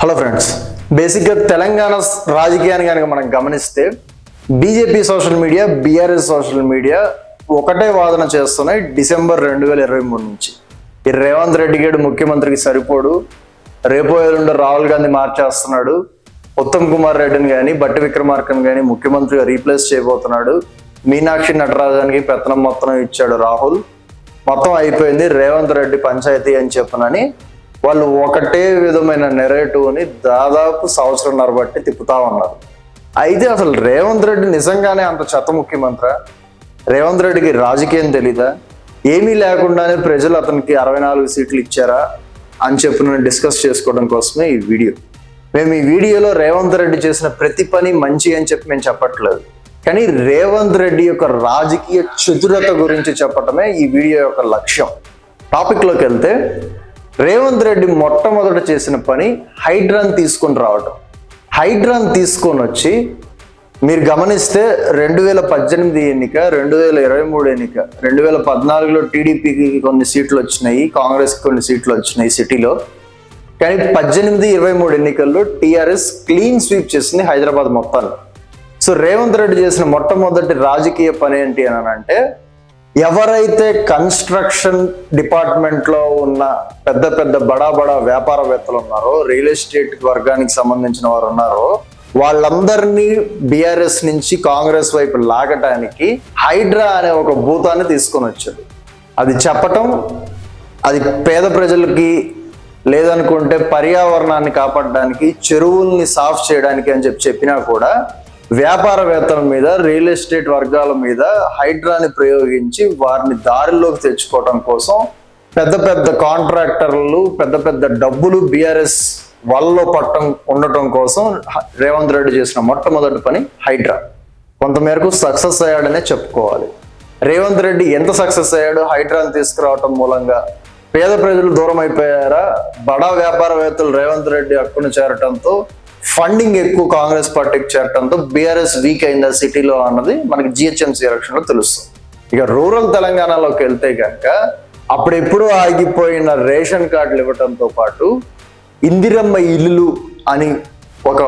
Hello friends, బేసిక్గా తెలంగాణ రాజకీయాన్ని కనుక మనం గమనిస్తే BJP social media, BRS social media ఒకటే వాదన చేస్తున్నాయి డిసెంబర్ 2023 నుంచి. ఈ రేవంత్ రెడ్డి గేడు ముఖ్యమంత్రికి సరిపోడు, రేపో ఎల్లుండో రాహుల్ గాంధీ మార్చేస్తున్నాడు, ఉత్తమ్ కుమార్ రెడ్డిని కానీ బట్టి విక్రమార్కని కానీ ముఖ్యమంత్రిగా రీప్లేస్ చేయబోతున్నాడు, మీనాక్షి నటరాజన్కి పెత్తనం మొత్తం ఇచ్చాడు రాహుల్, మొత్తం అయిపోయింది రేవంత్ రెడ్డి పంచాయతీ అని చెప్పనని వాళ్ళు ఒకటే విధమైన నెరేటివ్ని దాదాపు సంవత్సరంన్నర బట్టి తిప్పుతా ఉన్నారు. అయితే అసలు రేవంత్ రెడ్డి నిజంగానే అంత చెత్త ముఖ్యమంత్రి? రేవంత్ రెడ్డికి రాజకీయం తెలీదా? ఏమీ లేకుండానే ప్రజలు అతనికి 64 సీట్లు ఇచ్చారా అని చెప్పి నేను డిస్కస్ చేసుకోవడం కోసమే ఈ వీడియో. మేము ఈ వీడియోలో రేవంత్ రెడ్డి చేసిన ప్రతి పని మంచి అని చెప్పి మేము చెప్పట్లేదు, కానీ రేవంత్ రెడ్డి యొక్క రాజకీయ చతురత గురించి చెప్పటమే ఈ వీడియో యొక్క లక్ష్యం. టాపిక్లోకి వెళ్తే, రేవంత్ రెడ్డి మొట్టమొదట చేసిన పని హైడ్రాన్ తీసుకొని రావటం. హైడ్రాన్ తీసుకొని వచ్చి మీరు గమనిస్తే 2018 ఎన్నిక, 2023 ఎన్నిక, 2014లో టీడీపీకి కొన్ని సీట్లు వచ్చినాయి, కాంగ్రెస్కి కొన్ని సీట్లు వచ్చినాయి సిటీలో, కానీ 18-23 ఎన్నికల్లో టీఆర్ఎస్ క్లీన్ స్వీప్ చేసింది హైదరాబాద్ మొత్తాన్ని. సో రేవంత్ రెడ్డి చేసిన మొట్టమొదటి రాజకీయ పని ఏంటి అని అంటే, ఎవరైతే కన్స్ట్రక్షన్ డిపార్ట్మెంట్లో ఉన్న పెద్ద పెద్ద బడా వ్యాపారవేత్తలు ఉన్నారో, రియల్ ఎస్టేట్ వర్గానికి సంబంధించిన వారు ఉన్నారో, వాళ్ళందరినీ బీఆర్ఎస్ నుంచి కాంగ్రెస్ వైపు లాగటానికి హైడ్రా అనే ఒక భూతాన్ని తీసుకొని వచ్చాడు. అది చెప్పటం, అది పేద ప్రజలకి లేదనుకుంటే పర్యావరణాన్ని కాపాడడానికి, చెరువుల్ని సాఫ్ చేయడానికి అని చెప్పినా కూడా వ్యాపారవేత్తల మీద, రియల్ ఎస్టేట్ వర్గాల మీద హైడ్రాని ప్రయోగించి వారిని దారిలోకి తెచ్చుకోవడం కోసం పెద్ద పెద్ద కాంట్రాక్టర్లు, పెద్ద డబ్బులు బీఆర్ఎస్ వాళ్ళలో ఉండటం కోసం రేవంత్ రెడ్డి చేసిన మొట్టమొదటి పని హైడ్రా. కొంతమేరకు సక్సెస్ అయ్యాడనే చెప్పుకోవాలి. రేవంత్ రెడ్డి ఎంత సక్సెస్ అయ్యాడు హైడ్రాని తీసుకురావటం మూలంగా? పేద ప్రజలు దూరం అయిపోయారా? బడా వ్యాపారవేత్తలు రేవంత్ రెడ్డి హక్కును చేరటంతో, ఫండింగ్ ఎక్కువ కాంగ్రెస్ పార్టీకి చేరటంతో బీఆర్ఎస్ వీక్ అయిందా సిటీలో అన్నది మనకి జిహెచ్ఎంసీ ఎలక్షన్లో తెలుస్తుంది. ఇక రూరల్ తెలంగాణలోకి వెళ్తే కనుక, అప్పుడెప్పుడు ఆగిపోయిన రేషన్ కార్డులు ఇవ్వటంతో పాటు ఇందిరమ్మ ఇల్లులు అని ఒక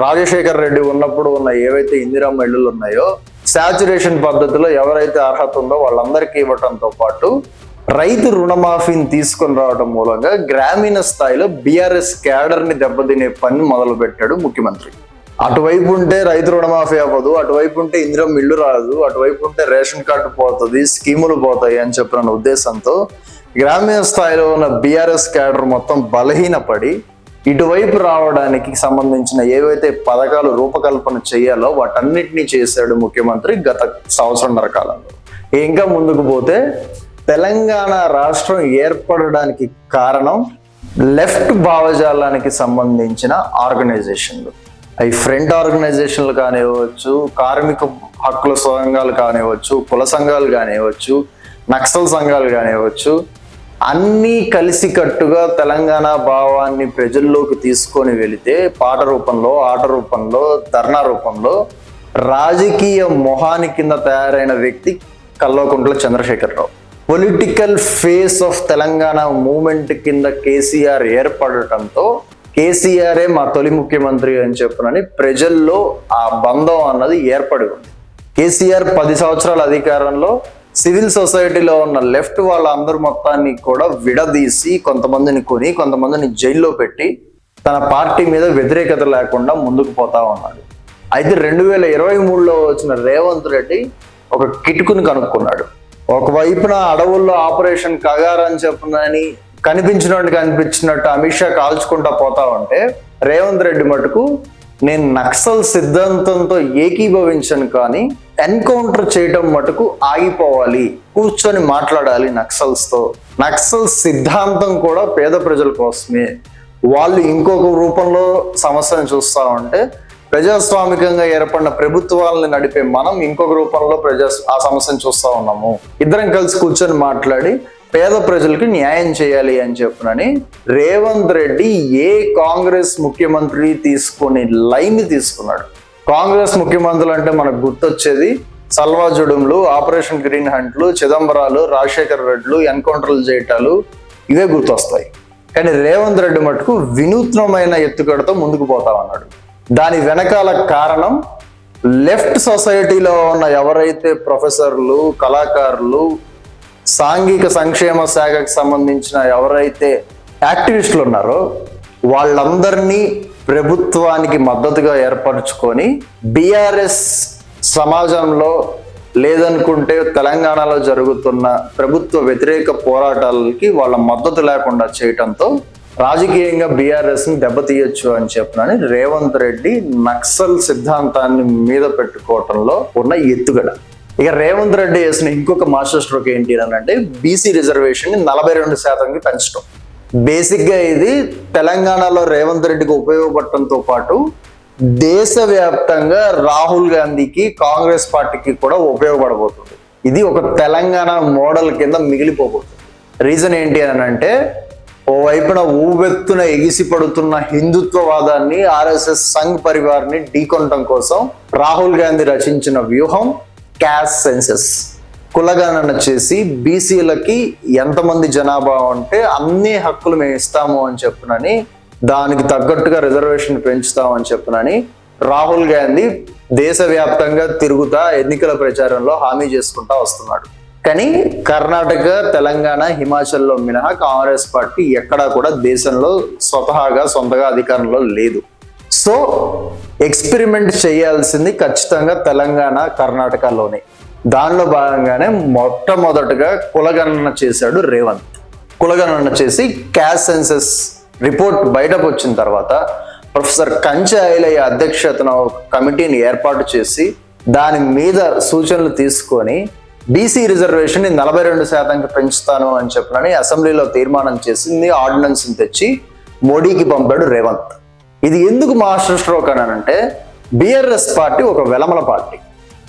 రాజశేఖర్ రెడ్డి ఉన్నప్పుడు ఉన్న ఏవైతే ఇందిరమ్మ ఇల్లులు ఉన్నాయో శాచురేషన్ పద్ధతిలో ఎవరైతే అర్హత ఉందో వాళ్ళందరికీ ఇవ్వటంతో పాటు రైతు రుణమాఫీని తీసుకొని రావడం మూలంగా గ్రామీణ స్థాయిలో బీఆర్ఎస్ క్యాడర్ని దెబ్బతినే పని మొదలు పెట్టాడు ముఖ్యమంత్రి. అటువైపు ఉంటే రైతు రుణమాఫీ అవ్వదు, అటువైపు ఉంటే ఇందిరమ్మ ఇల్లు రాదు, అటువైపు ఉంటే రేషన్ కార్డు పోతుంది, స్కీములు పోతాయి అని చెప్పిన ఉద్దేశంతో గ్రామీణ స్థాయిలో ఉన్న బీఆర్ఎస్ క్యాడర్ మొత్తం బలహీనపడి ఇటువైపు రావడానికి సంబంధించిన ఏవైతే పథకాలు రూపకల్పన చేయాలో వాటన్నిటినీ చేశాడు ముఖ్యమంత్రి గత సంవత్సరంన్నర కాలంలో. ఇంకా ముందుకు పోతే, తెలంగాణ రాష్ట్రం ఏర్పడడానికి కారణం లెఫ్ట్ భావజాలానికి సంబంధించిన ఆర్గనైజేషన్లు. అవి ఫ్రంట్ ఆర్గనైజేషన్లు కానివ్వచ్చు, కార్మిక హక్కుల సంఘాలు కానివ్వచ్చు, కుల సంఘాలు కానివ్వచ్చు, నక్సల్ సంఘాలు కానివ్వచ్చు, అన్నీ కలిసికట్టుగా తెలంగాణ భావాన్ని ప్రజల్లోకి తీసుకొని వెళితే పాట రూపంలో, ఆట రూపంలో, ధర్నా రూపంలో రాజకీయ మొహాని కింద తయారైన వ్యక్తి Kalvakuntla Chandrashekar Rao. Political face of Telangana movement కింద కేసీఆర్ ఏర్పడటంతో కేసీఆరే మా తొలి ముఖ్యమంత్రి అని చెప్పనని ప్రజల్లో ఆ బంధం అన్నది ఏర్పడి ఉంది. కేసీఆర్ 10 సంవత్సరాల అధికారంలో సివిల్ సొసైటీలో ఉన్న లెఫ్ట్ వాళ్ళందరూ మొత్తాన్ని కూడా విడదీసి, కొంతమందిని కొని, కొంతమందిని జైల్లో పెట్టి తన పార్టీ మీద వ్యతిరేకత లేకుండా ముందుకు పోతా ఉన్నాడు. అయితే 2023లో వచ్చిన రేవంత్ రెడ్డి ఒక కిటుకుని కనుక్కున్నాడు. ఒకవైపున అడవుల్లో ఆపరేషన్ కగార్ అని చెప్పనని కనిపించినట్టు అమిత్ షా కాల్చుకుంటా పోతా ఉంటే, రేవంత్ రెడ్డి మటుకు నేను నక్సల్ సిద్ధాంతంతో ఏకీభవించను, కానీ ఎన్కౌంటర్ చేయటం మటుకు ఆగిపోవాలి, కూర్చొని మాట్లాడాలి నక్సల్స్తో. నక్సల్ సిద్ధాంతం కూడా పేద ప్రజల కోసమే, వాళ్ళు ఇంకొక రూపంలో సమస్యను చూస్తా ఉంటే ప్రజాస్వామికంగా ఏర్పడిన ప్రభుత్వాలను నడిపే మనం ఇంకొక రూపంలో ఆ సమస్యను చూస్తా ఉన్నాము, ఇద్దరం కలిసి కూర్చొని మాట్లాడి పేద ప్రజలకి న్యాయం చేయాలి అని చెప్పనని రేవంత్ రెడ్డి ఏ కాంగ్రెస్ ముఖ్యమంత్రి తీసుకునే లైన్ తీసుకున్నాడు. కాంగ్రెస్ ముఖ్యమంత్రులు అంటే మనకు గుర్తొచ్చేది సల్వాజుడుంలు, ఆపరేషన్ గ్రీన్ హంట్లు, చిదంబరాలు, రాజశేఖర్ రెడ్లు, ఎన్కౌంటర్లు చేయటాలు, ఇవే గుర్తొస్తాయి. కానీ రేవంత్ రెడ్డి మటుకు వినూత్నమైన ఎత్తుగడతో ముందుకు పోతా ఉన్నాడు. దాని వెనకాల కారణం లెఫ్ట్ సొసైటీలో ఉన్న ఎవరైతే ప్రొఫెసర్లు, కళాకారులు, సాంఘిక సంక్షేమ శాఖకు సంబంధించిన ఎవరైతే యాక్టివిస్టులు ఉన్నారో వాళ్ళందరినీ ప్రభుత్వానికి మద్దతుగా ఏర్పరచుకొని బీఆర్ఎస్ సమాజంలో లేదనుకుంటే తెలంగాణలో జరుగుతున్న ప్రభుత్వ వ్యతిరేక పోరాటాలకి వాళ్ళ మద్దతు లేకుండా చేయటంతో రాజకీయంగా బీఆర్ఎస్ ని దెబ్బతీయొచ్చు అని చెప్పనని రేవంత్ రెడ్డి నక్సల్ సిద్ధాంతాన్ని మీద పెట్టుకోవటంలో ఉన్న ఎత్తుగడ. ఇక రేవంత్ రెడ్డి వేసిన ఇంకొక మాస్టర్ స్ట్రోక్ ఏంటి అని అంటే బీసీ రిజర్వేషన్ ని 42% పెంచడం. బేసిక్ గా ఇది తెలంగాణలో రేవంత్ రెడ్డికి ఉపయోగపడటంతో పాటు దేశవ్యాప్తంగా రాహుల్ గాంధీకి, కాంగ్రెస్ పార్టీకి కూడా ఉపయోగపడబోతుంది. ఇది ఒక తెలంగాణ మోడల్ కింద మిగిలిపోబోతుంది. రీజన్ ఏంటి అని అంటే ఓవైపున ఊవెత్తున ఎగిసి పడుతున్న హిందుత్వవాదాన్ని, ఆర్ఎస్ఎస్ సంఘ్ పరివార్ని ఢీకొనటం కోసం రాహుల్ గాంధీ రచించిన వ్యూహం క్యాస్ట్ సెన్సెస్. కులగణన చేసి బీసీలకి ఎంతమంది జనాభా ఉంటే అన్ని హక్కులు మేము ఇస్తాము అని చెప్పునని, దానికి తగ్గట్టుగా రిజర్వేషన్ పెంచుతామని చెప్పునని రాహుల్ గాంధీ దేశవ్యాప్తంగా తిరుగుతా ఎన్నికల ప్రచారంలో హామీ చేసుకుంటా వస్తున్నాడు. కానీ కర్ణాటక, తెలంగాణ, హిమాచల్లో మినహా కాంగ్రెస్ పార్టీ ఎక్కడా కూడా దేశంలో సొంతగా అధికారంలో లేదు. సో ఎక్స్పెరిమెంట్ చేయాల్సింది ఖచ్చితంగా తెలంగాణ, కర్ణాటకలోనే. దానిలో భాగంగానే మొట్టమొదటగా కులగణన చేశాడు రేవంత్. కులగణన చేసి క్యాస్ట్ సెన్సెస్ రిపోర్ట్ బయటకు వచ్చిన తర్వాత ప్రొఫెసర్ కంచె ఐలయ్య అధ్యక్షతన ఒక కమిటీని ఏర్పాటు చేసి దాని మీద సూచనలు తీసుకొని బీసీ రిజర్వేషన్ ని 42% పెంచుతాను అని చెప్పనని అసెంబ్లీలో తీర్మానం చేసింది. ఆర్డినెన్స్ తెచ్చి మోడీకి పంపాడు రేవంత్. ఇది ఎందుకు మాస్టర్ స్ట్రోక్ అని అంటే బీఆర్ఎస్ పార్టీ ఒక వెలమల పార్టీ.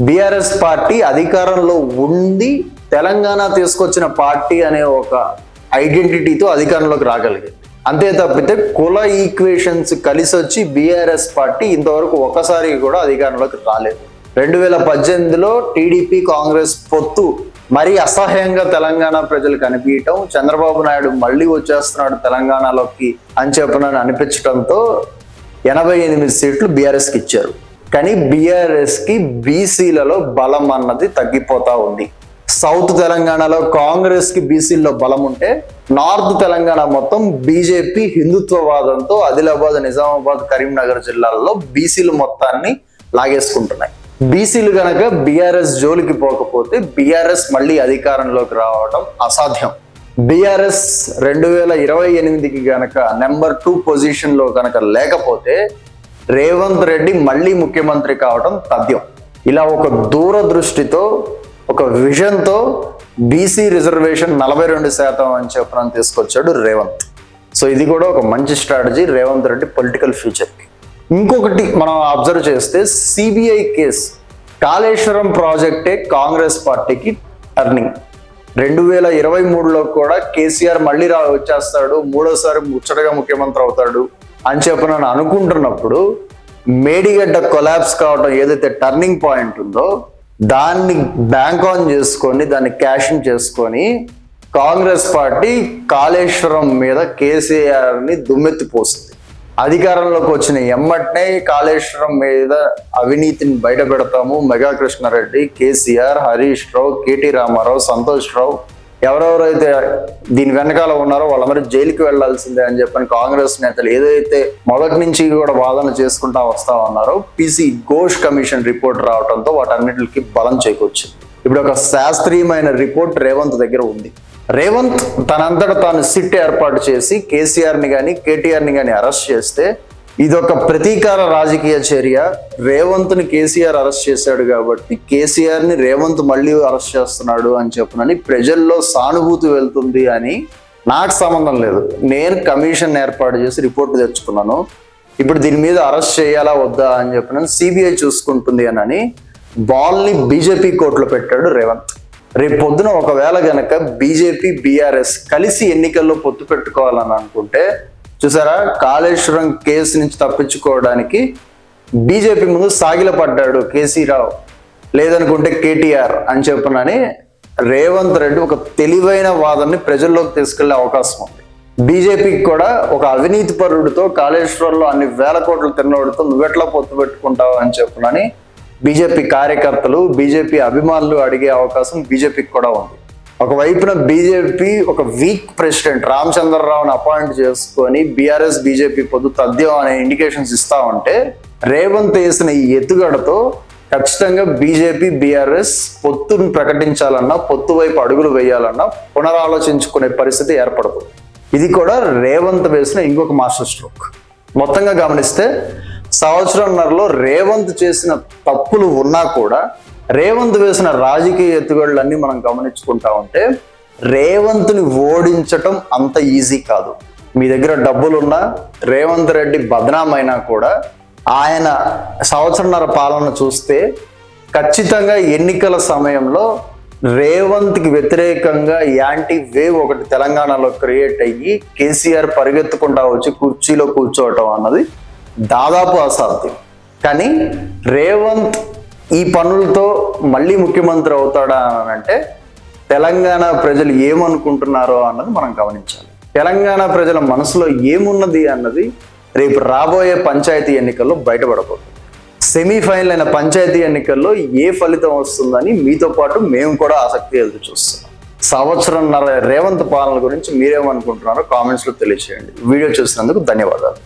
బీఆర్ఎస్ పార్టీ అధికారంలో ఉండి తెలంగాణ తీసుకొచ్చిన పార్టీ అనే ఒక ఐడెంటిటీతో అధికారంలోకి రాగలిగింది. అంతే తప్పితే కుల ఈక్వేషన్స్ కలిసి వచ్చి బీఆర్ఎస్ పార్టీ ఇంతవరకు ఒకసారి కూడా అధికారంలోకి రాలేదు. 2018లో టీడీపీ, కాంగ్రెస్ పొత్తు మరీ అసహ్యంగా తెలంగాణ ప్రజలకు అనిపించటం, చంద్రబాబు నాయుడు మళ్ళీ వచ్చేస్తున్నాడు తెలంగాణలోకి అని చెప్పనని అనిపించడంతో 88 సీట్లు బీఆర్ఎస్కి ఇచ్చారు. కానీ బీఆర్ఎస్కి బీసీలలో బలం అన్నది తగ్గిపోతా ఉంది. సౌత్ తెలంగాణలో కాంగ్రెస్కి బీసీల్లో బలం ఉంటే నార్త్ తెలంగాణ మొత్తం బీజేపీ హిందుత్వవాదంతో ఆదిలాబాద్, నిజామాబాద్, కరీంనగర్ జిల్లాల్లో బీసీలు మొత్తాన్ని లాగేసుకుంటున్నాయి. బీసీలు గనక బీఆర్ఎస్ జోలికి పోకపోతే బీఆర్ఎస్ మళ్ళీ అధికారంలోకి రావడం అసాధ్యం. బీఆర్ఎస్ 2028కి గనక నెంబర్ 2 పొజిషన్లో గనక లేకపోతే రేవంత్ రెడ్డి మళ్ళీ ముఖ్యమంత్రి కావడం తథ్యం. ఇలా ఒక దూరదృష్టితో, ఒక విజన్తో బీసీ రిజర్వేషన్ 42% అని చెప్పడం తీసుకొచ్చాడు రేవంత్. సో ఇది కూడా ఒక మంచి స్ట్రాటజీ రేవంత్ రెడ్డి పొలిటికల్ ఫ్యూచర్కి. ఇంకొకటి మనం అబ్జర్వ్ చేస్తే సిబిఐ కేసు, కాళేశ్వరం ప్రాజెక్టే కాంగ్రెస్ పార్టీకి టర్నింగ్. 2023లో కూడా కేసీఆర్ మళ్ళీ వచ్చేస్తాడు, మూడోసారి ముచ్చటగా ముఖ్యమంత్రి అవుతాడు అని చెప్పనని అనుకుంటున్నప్పుడు మేడిగడ్డ కొలాప్స్ కావడం ఏదైతే టర్నింగ్ పాయింట్ ఉందో దాన్ని బ్యాంక్ ఆన్ చేసుకొని, దాన్ని క్యాషింగ్ చేసుకొని కాంగ్రెస్ పార్టీ కాళేశ్వరం మీద కేసీఆర్ని దుమ్మెత్తిపోస్తుంది. అధికారంలోకి వచ్చిన ఎమ్మటనే కాళేశ్వరం మీద అవినీతిని బయట పెడతాము, మెగా కృష్ణారెడ్డి, కేసీఆర్, హరీష్ రావు, కేటీ రామారావు, సంతోష్ రావు, ఎవరెవరైతే దీని వెనకాల ఉన్నారో వాళ్ళందరూ జైలుకి వెళ్లాల్సిందే అని చెప్పని కాంగ్రెస్ నేతలు ఏదైతే మొదటి నుంచి కూడా వాదన చేసుకుంటా వస్తా ఉన్నారో పీసీ ఘోష్ కమిషన్ రిపోర్ట్ రావడంతో వాటన్నిటికి బలం చేకూర్చింది. ఇప్పుడు ఒక శాస్త్రీయమైన రిపోర్ట్ రేవంత్ దగ్గర ఉంది. రేవంత్ తనంతట తాను సిట్ ఏర్పాటు చేసి కేసీఆర్ని కానీ కేటీఆర్ని కానీ అరెస్ట్ చేస్తే ఇదొక ప్రతీకార రాజకీయ చర్య. రేవంత్ని కేసీఆర్ అరెస్ట్ చేశాడు కాబట్టి కేసీఆర్ని రేవంత్ మళ్ళీ అరెస్ట్ చేస్తున్నాడు అని చెప్పనని ప్రజల్లో సానుభూతి వెళ్తుంది అని నాకు సంబంధం లేదు. నేను కమిషన్ ఏర్పాటు చేసి రిపోర్ట్ తెచ్చుకున్నాను. ఇప్పుడు దీని మీద అరెస్ట్ చేయాలా వద్దా అని చెప్పిన సిబిఐ చూసుకుంటుంది అని బాల్ని బీజేపీ కోర్టులో పెట్టాడు రేవంత్. రేపు పొద్దున ఒకవేళ గనక బీజేపీ, బీఆర్ఎస్ కలిసి ఎన్నికల్లో పొత్తు పెట్టుకోవాలని అనుకుంటే చూసారా, కాళేశ్వరం కేసు నుంచి తప్పించుకోవడానికి బీజేపీ ముందు సాగిలపడ్డాడు కేసీరావు, లేదనుకుంటే కేటీఆర్ అని చెప్పనని రేవంత్ రెడ్డి ఒక తెలివైన వాదనని ప్రజల్లోకి తీసుకెళ్లే అవకాశం ఉంది. బీజేపీకి కూడా ఒక అవినీతి పరుడితో కాళేశ్వరంలో అన్ని వేల కోట్లు తిన్నోడితో నువ్వెట్లా పొత్తు పెట్టుకుంటావు అని చెప్పునని బీజేపీ కార్యకర్తలు, బీజేపీ అభిమానులు అడిగే అవకాశం బీజేపీకి కూడా ఉంది. ఒకవైపున బీజేపీ ఒక వీక్ ప్రెసిడెంట్ రామచంద్రరావుని అపాయింట్ చేసుకొని బీఆర్ఎస్ బీజేపీ పొద్దు తథ్యం అనే ఇండికేషన్స్ ఇస్తా ఉంటే, రేవంత్ వేసిన ఈ ఎత్తుగడతో ఖచ్చితంగా బీజేపీ బీఆర్ఎస్ పొత్తును ప్రకటించాలన్నా, పొత్తు వైపు అడుగులు వేయాలన్నా పునరాలోచించుకునే పరిస్థితి ఏర్పడుతుంది. ఇది కూడా రేవంత్ వేసిన ఇంకొక మాస్టర్ స్ట్రోక్. మొత్తంగా గమనిస్తే సంవత్సరంన్నరలో రేవంత్ చేసిన తప్పులు ఉన్నా కూడా రేవంత్ వేసిన రాజకీయ ఎత్తుగడలన్నీ మనం గమనించుకుంటా ఉంటే రేవంత్ని ఓడించటం అంత ఈజీ కాదు. మీ దగ్గర డబ్బులున్నా, రేవంత్ రెడ్డి బదనామైనా కూడా ఆయన సంవత్సరంన్నర పాలన చూస్తే ఖచ్చితంగా ఎన్నికల సమయంలో రేవంత్కి వ్యతిరేకంగా యాంటీ వేవ్ ఒకటి తెలంగాణలో క్రియేట్ అయ్యి కేసీఆర్ పరిగెత్తుకుంటా వచ్చి కుర్చీలో కూర్చోవటం అన్నది దాదాపు అసాధ్యం. కానీ రేవంత్ ఈ పనులతో మళ్ళీ ముఖ్యమంత్రి అవుతాడా అని అంటే తెలంగాణ ప్రజలు ఏమనుకుంటున్నారో అన్నది మనం గమనించాలి. తెలంగాణ ప్రజల మనసులో ఏమున్నది అన్నది రేపు రాబోయే పంచాయతీ ఎన్నికల్లో బయటపడబోతుంది. సెమీఫైనల్ అయిన పంచాయతీ ఎన్నికల్లో ఏ ఫలితం వస్తుందని మీతో పాటు మేము కూడా ఆసక్తి ఎదురు చూస్తున్నాం. సంవత్సరంన్నర రేవంత్ పాలన గురించి మీరేమనుకుంటున్నారో కామెంట్స్లో తెలియజేయండి. వీడియో చూసినందుకు ధన్యవాదాలు.